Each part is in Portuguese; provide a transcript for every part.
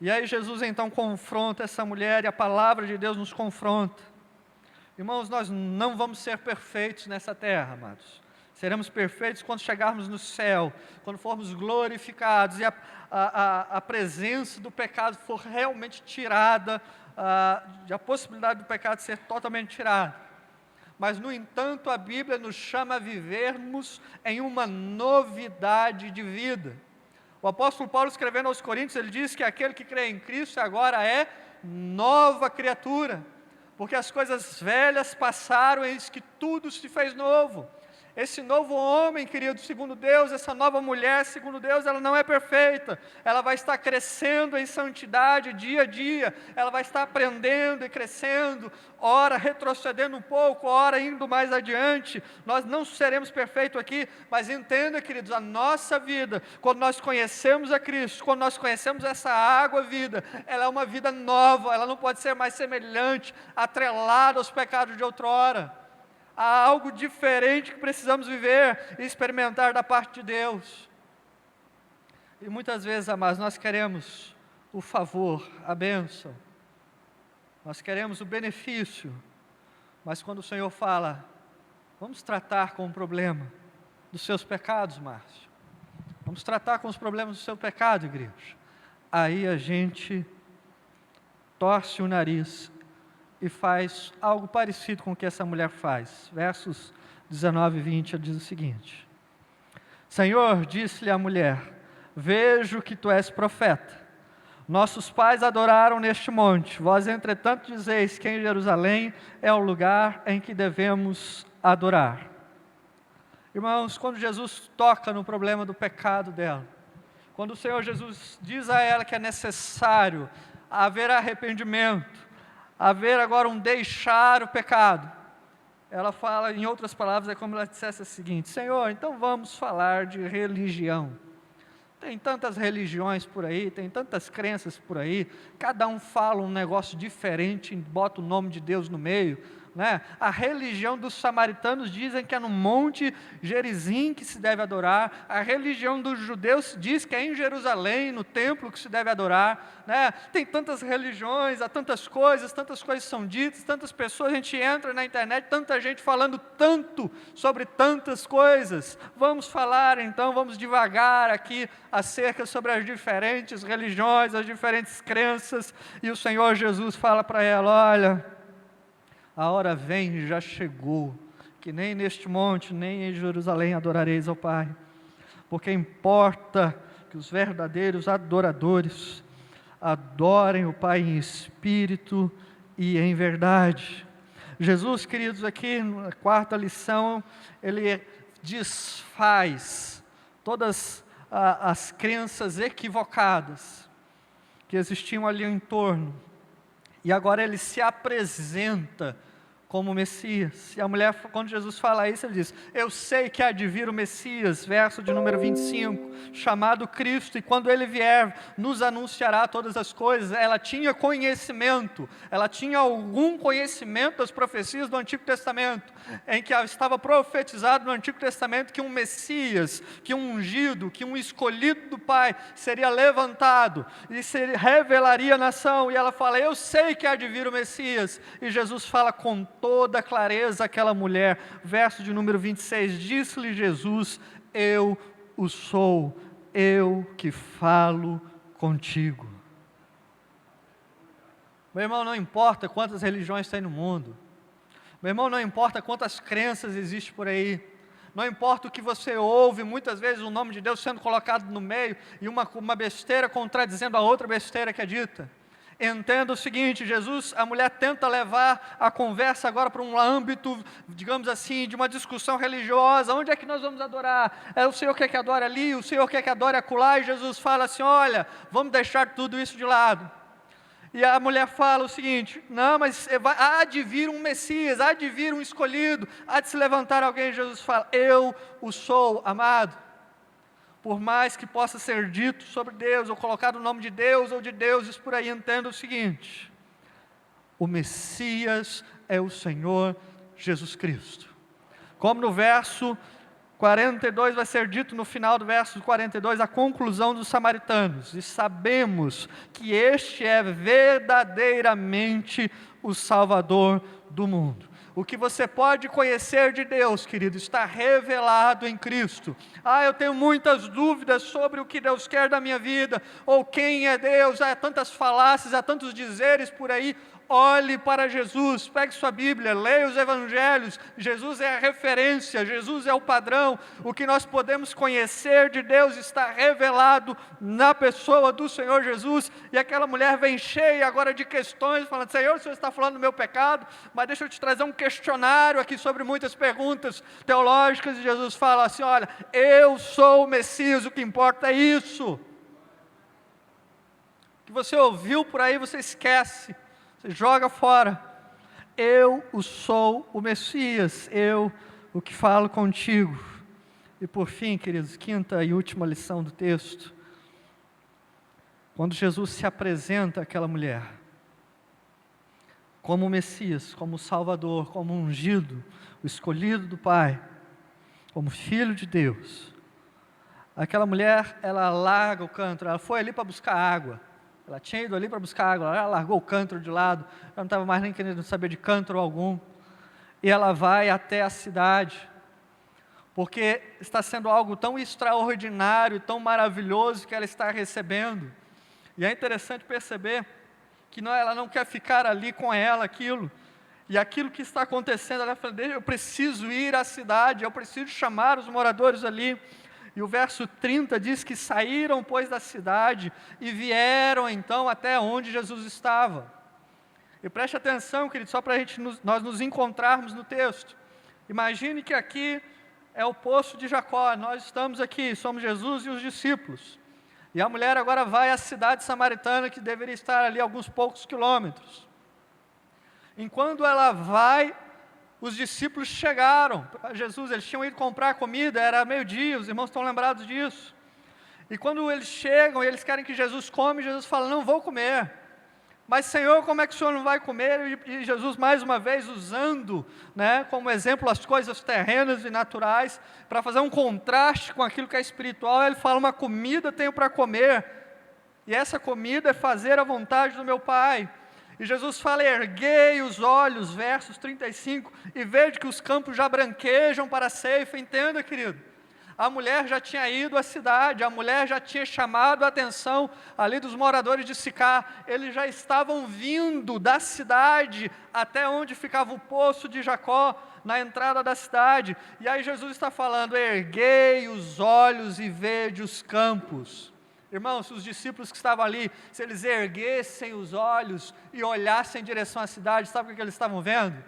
E aí Jesus então confronta essa mulher e a palavra de Deus nos confronta. Irmãos, nós não vamos ser perfeitos nessa terra, amados. Seremos perfeitos quando chegarmos no céu, quando formos glorificados e a presença do pecado for realmente tirada, a possibilidade do pecado ser totalmente tirada. Mas, no entanto, a Bíblia nos chama a vivermos em uma novidade de vida. O apóstolo Paulo, escrevendo aos Coríntios, ele diz que aquele que crê em Cristo agora é nova criatura, porque as coisas velhas passaram, eis que tudo se fez novo. Esse novo homem, querido, segundo Deus, essa nova mulher, segundo Deus, ela não é perfeita, ela vai estar crescendo em santidade dia a dia, ela vai estar aprendendo e crescendo, ora retrocedendo um pouco, ora indo mais adiante. Nós não seremos perfeitos aqui, mas entenda, queridos, a nossa vida, quando nós conhecemos a Cristo, quando nós conhecemos essa água vida, ela é uma vida nova, ela não pode ser mais semelhante, atrelada aos pecados de outrora. Há algo diferente que precisamos viver e experimentar da parte de Deus. E muitas vezes, amados, nós queremos o favor, a bênção, nós queremos o benefício, mas quando o Senhor fala, vamos tratar com o problema dos seus pecados, Márcio, vamos tratar com os problemas do seu pecado, igreja, aí a gente torce o nariz e faz algo parecido com o que essa mulher faz. Versos 19 e 20, ela diz o seguinte: Senhor, disse-lhe a mulher, vejo que tu és profeta. Nossos pais adoraram neste monte, vós entretanto dizeis que em Jerusalém é o lugar em que devemos adorar. Irmãos, quando Jesus toca no problema do pecado dela, quando o Senhor Jesus diz a ela que é necessário haver arrependimento, haver agora um deixar o pecado, ela fala, em outras palavras, é como ela dissesse o seguinte: Senhor, então vamos falar de religião. Tem tantas religiões por aí, tem tantas crenças por aí, cada um fala um negócio diferente, bota o nome de Deus no meio, né? A religião dos samaritanos dizem que é no Monte Gerizim que se deve adorar, a religião dos judeus diz que é em Jerusalém, no templo que se deve adorar, né? Tem tantas religiões, há tantas coisas são ditas, tantas pessoas, a gente entra na internet, tanta gente falando tanto sobre tantas coisas. Vamos falar então, vamos devagar aqui acerca sobre as diferentes religiões, as diferentes crenças, e o Senhor Jesus fala para ela: olha, a hora vem e já chegou, que nem neste monte, nem em Jerusalém adorareis ao Pai, porque importa que os verdadeiros adoradores adorem o Pai em espírito e em verdade. Jesus, queridos, aqui na quarta lição, ele desfaz todas as crenças equivocadas que existiam ali em torno, e agora ele se apresenta como Messias. E a mulher, quando Jesus fala isso, ele diz: eu sei que há de vir o Messias, verso de número 25, chamado Cristo, e quando ele vier, nos anunciará todas as coisas. Ela tinha conhecimento, ela tinha algum conhecimento das profecias do Antigo Testamento, em que estava profetizado no Antigo Testamento que um Messias, que um ungido, que um escolhido do Pai seria levantado, e se revelaria a nação. E ela fala: eu sei que há de vir o Messias. E Jesus fala com toda clareza àquela mulher, verso de número 26, disse-lhe Jesus: eu o sou, eu que falo contigo. Meu irmão, não importa quantas religiões tem no mundo, meu irmão, não importa quantas crenças existem por aí, não importa o que você ouve, muitas vezes o nome de Deus sendo colocado no meio, e uma besteira contradizendo a outra besteira que é dita. Entenda o seguinte: Jesus, a mulher tenta levar a conversa agora para um âmbito, digamos assim, de uma discussão religiosa. Onde é que nós vamos adorar? O Senhor quer que adore ali, o Senhor quer que adore acolá, e Jesus fala assim: olha, vamos deixar tudo isso de lado. E a mulher fala o seguinte: não, mas há de vir um Messias, há de vir um escolhido, há de se levantar alguém. Jesus fala: eu o sou, amado. Por mais que possa ser dito sobre Deus, ou colocado o nome de Deus ou de deuses por aí, entenda o seguinte: o Messias é o Senhor Jesus Cristo. Como no verso 42 vai ser dito no final do verso 42, a conclusão dos samaritanos. E sabemos que este é verdadeiramente o Salvador do mundo. O que você pode conhecer de Deus, querido, está revelado em Cristo. Eu tenho muitas dúvidas sobre o que Deus quer da minha vida, ou quem é Deus, há tantas falácias, há tantos dizeres por aí. Olhe para Jesus, pegue sua Bíblia, leia os Evangelhos. Jesus é a referência, Jesus é o padrão. O que nós podemos conhecer de Deus está revelado na pessoa do Senhor Jesus. E aquela mulher vem cheia agora de questões, falando: Senhor, o Senhor está falando do meu pecado, mas deixa eu te trazer um questionário aqui sobre muitas perguntas teológicas. E Jesus fala assim: olha, eu sou o Messias, o que importa é isso. O que você ouviu por aí, você esquece. Joga fora. Eu sou o Messias, eu o que falo contigo. E por fim, queridos, quinta e última lição do texto. Quando Jesus se apresenta àquela mulher, como o Messias, como o Salvador, como o ungido, o escolhido do Pai, como Filho de Deus, aquela mulher, ela larga o cântaro, ela foi ali para buscar água. Ela tinha ido ali para buscar água, ela largou o cântaro de lado, ela não estava mais nem querendo saber de cântaro algum. E ela vai até a cidade, porque está sendo algo tão extraordinário, tão maravilhoso que ela está recebendo. E é interessante perceber que ela não quer ficar ali com ela, aquilo. E aquilo que está acontecendo, ela fala: eu preciso ir à cidade, eu preciso chamar os moradores ali. E o verso 30 diz que saíram, pois, da cidade e vieram, então, até onde Jesus estava. E preste atenção, querido, só para nós nos encontrarmos no texto. Imagine que aqui é o poço de Jacó, nós estamos aqui, somos Jesus e os discípulos. E a mulher agora vai à cidade samaritana, que deveria estar ali a alguns poucos quilômetros. Enquanto ela vai, os discípulos chegaram a Jesus, eles tinham ido comprar comida, era meio-dia, os irmãos estão lembrados disso. E quando eles chegam e eles querem que Jesus come, Jesus fala: não vou comer. Mas Senhor, como é que o Senhor não vai comer? E Jesus mais uma vez usando, como exemplo as coisas terrenas e naturais, para fazer um contraste com aquilo que é espiritual, ele fala: uma comida tenho para comer, e essa comida é fazer a vontade do meu Pai. E Jesus fala: erguei os olhos, versos 35, e vejo que os campos já branquejam para a ceifa. Entenda, querido, a mulher já tinha ido à cidade, a mulher já tinha chamado a atenção ali dos moradores de Sicar, eles já estavam vindo da cidade até onde ficava o poço de Jacó, na entrada da cidade. E aí Jesus está falando: erguei os olhos e vejo os campos. Irmãos, os discípulos que estavam ali, se eles erguessem os olhos e olhassem em direção à cidade, sabe o que eles estavam vendo?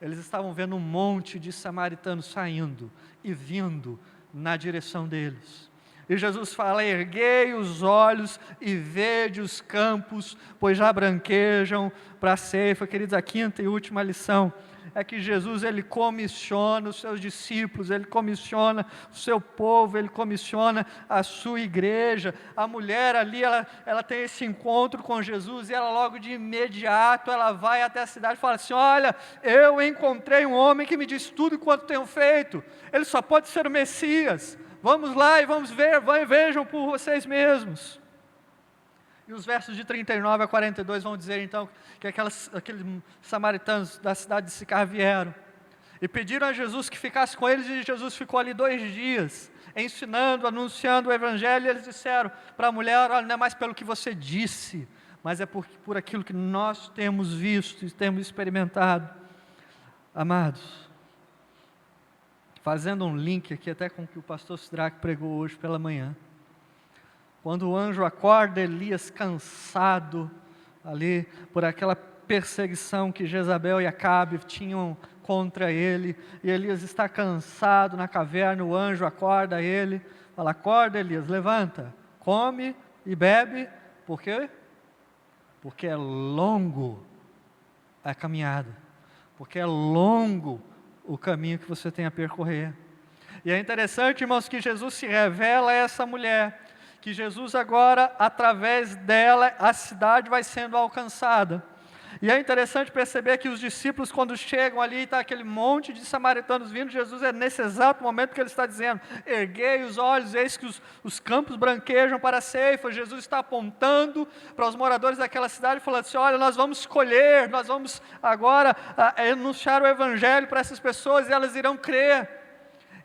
Eles estavam vendo um monte de samaritanos saindo e vindo na direção deles. E Jesus fala: erguei os olhos e vede os campos, pois já branquejam para a ceifa. Queridos, a quinta e última lição é que Jesus, ele comissiona os seus discípulos, ele comissiona o seu povo, ele comissiona a sua igreja. A mulher ali, ela tem esse encontro com Jesus, e ela logo de imediato, ela vai até a cidade e fala assim: olha, eu encontrei um homem que me diz tudo quanto tenho feito, ele só pode ser o Messias, vamos lá e vamos ver, vejam por vocês mesmos. E os versos de 39 a 42 vão dizer então que aqueles samaritanos da cidade de Sicar vieram e pediram a Jesus que ficasse com eles, e Jesus ficou ali 2 dias, ensinando, anunciando o Evangelho. E eles disseram para a mulher: olha, não é mais pelo que você disse, mas é por aquilo que nós temos visto e temos experimentado. Amados, fazendo um link aqui até com o que o pastor Sidraque pregou hoje pela manhã, quando o anjo acorda Elias cansado ali por aquela perseguição que Jezabel e Acabe tinham contra ele, e Elias está cansado na caverna, o anjo acorda ele, fala: acorda Elias, levanta, come e bebe. Por quê? Porque é longo a caminhada, porque é longo o caminho que você tem a percorrer. E é interessante, irmãos, que Jesus se revela a essa mulher, que Jesus agora, através dela, a cidade vai sendo alcançada. E é interessante perceber que os discípulos, quando chegam ali, está aquele monte de samaritanos vindo, Jesus é nesse exato momento que ele está dizendo: erguei os olhos, eis que os campos branquejam para a ceifa. Jesus está apontando para os moradores daquela cidade, falando assim: olha, nós vamos escolher, nós vamos agora anunciar o Evangelho para essas pessoas e elas irão crer.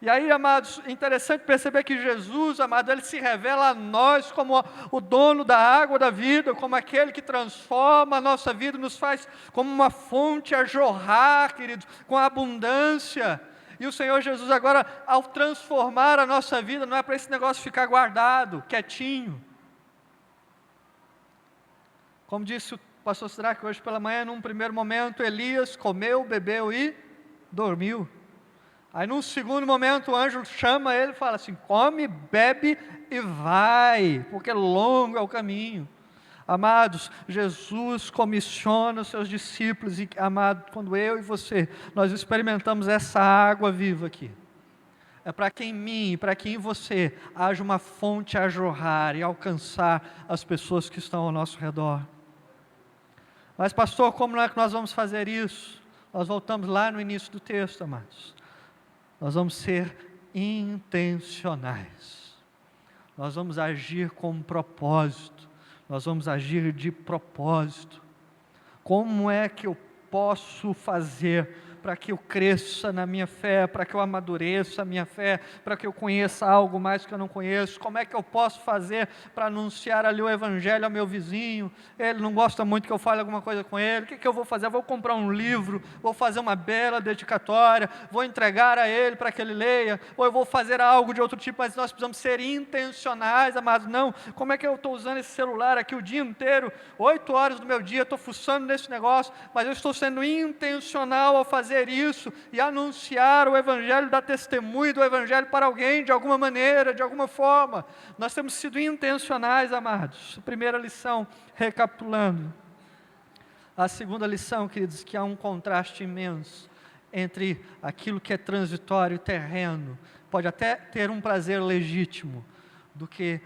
E aí, amados, interessante perceber que Jesus, amado, Ele se revela a nós como o dono da água da vida, como aquele que transforma a nossa vida, nos faz como uma fonte a jorrar, queridos, com abundância. E o Senhor Jesus agora, ao transformar a nossa vida, não é para esse negócio ficar guardado, quietinho. Como disse o pastor Sirac hoje pela manhã, num primeiro momento, Elias comeu, bebeu e dormiu. Aí num segundo momento o anjo chama ele e fala assim: come, bebe e vai, porque longo é o caminho. Amados, Jesus comissiona os seus discípulos, e amado, quando eu e você, nós experimentamos essa água viva aqui, é para que em mim, para que em você, haja uma fonte a jorrar e alcançar as pessoas que estão ao nosso redor. Mas pastor, como é que nós vamos fazer isso? Nós voltamos lá no início do texto, amados. Nós vamos ser intencionais. Nós vamos agir com propósito. Nós vamos agir de propósito. Como é que eu posso fazer para que eu cresça na minha fé, para que eu amadureça a minha fé, para que eu conheça algo mais que eu não conheço? Como é que eu posso fazer para anunciar ali o Evangelho ao meu vizinho? Ele não gosta muito que eu fale alguma coisa com ele. O que eu vou fazer? Eu vou comprar um livro, vou fazer uma bela dedicatória, vou entregar a ele para que ele leia, ou eu vou fazer algo de outro tipo, mas nós precisamos ser intencionais, amados. Não, como é que eu estou usando esse celular aqui o dia inteiro, 8 horas do meu dia, estou fuçando nesse negócio, mas eu estou sendo intencional ao fazer isso e anunciar o Evangelho, dar testemunho do Evangelho para alguém, de alguma maneira, de alguma forma. Nós temos sido intencionais, amados. Primeira lição, recapitulando. A segunda lição, queridos, que há um contraste imenso entre aquilo que é transitório e terreno, pode até ter um prazer legítimo, do que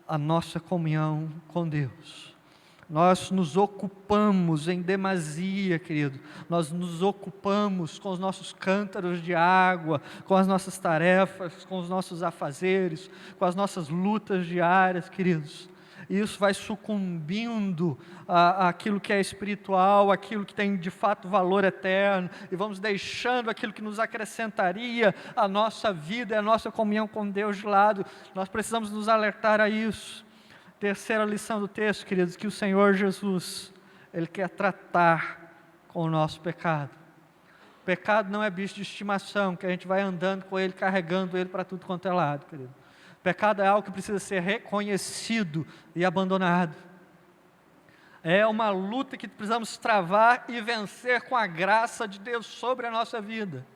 a nossa comunhão com Deus. Nós nos ocupamos em demasia, querido. Nós nos ocupamos com os nossos cântaros de água, com as nossas tarefas, com os nossos afazeres, com as nossas lutas diárias, queridos. E isso vai sucumbindo àquilo que é espiritual, aquilo que tem de fato valor eterno, e vamos deixando aquilo que nos acrescentaria a nossa vida e a nossa comunhão com Deus de lado. Nós precisamos nos alertar a isso. Terceira lição do texto, queridos, que o Senhor Jesus, Ele quer tratar com o nosso pecado. O pecado não é bicho de estimação, que a gente vai andando com ele, carregando ele para tudo quanto é lado, querido. O pecado é algo que precisa ser reconhecido e abandonado. É uma luta que precisamos travar e vencer com a graça de Deus sobre a nossa vida.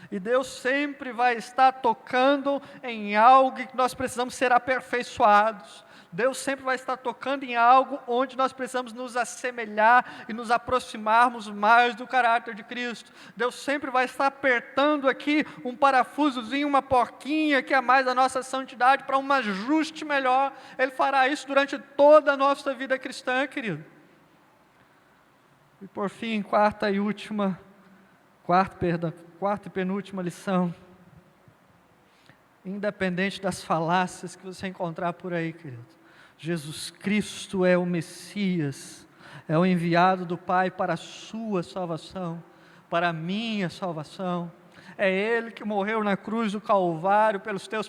E Deus sempre vai estar tocando em algo que nós precisamos ser aperfeiçoados. Deus sempre vai estar tocando em algo onde nós precisamos nos assemelhar e nos aproximarmos mais do caráter de Cristo. Deus sempre vai estar apertando aqui um parafusozinho, uma porquinha que é mais a nossa santidade para um ajuste melhor. Ele fará isso durante toda a nossa vida cristã, querido. E por fim, quarta e penúltima lição. Independente das falácias que você encontrar por aí, querido, Jesus Cristo é o Messias, é o enviado do Pai para a sua salvação, para a minha salvação. É Ele que morreu na cruz do Calvário pelos teus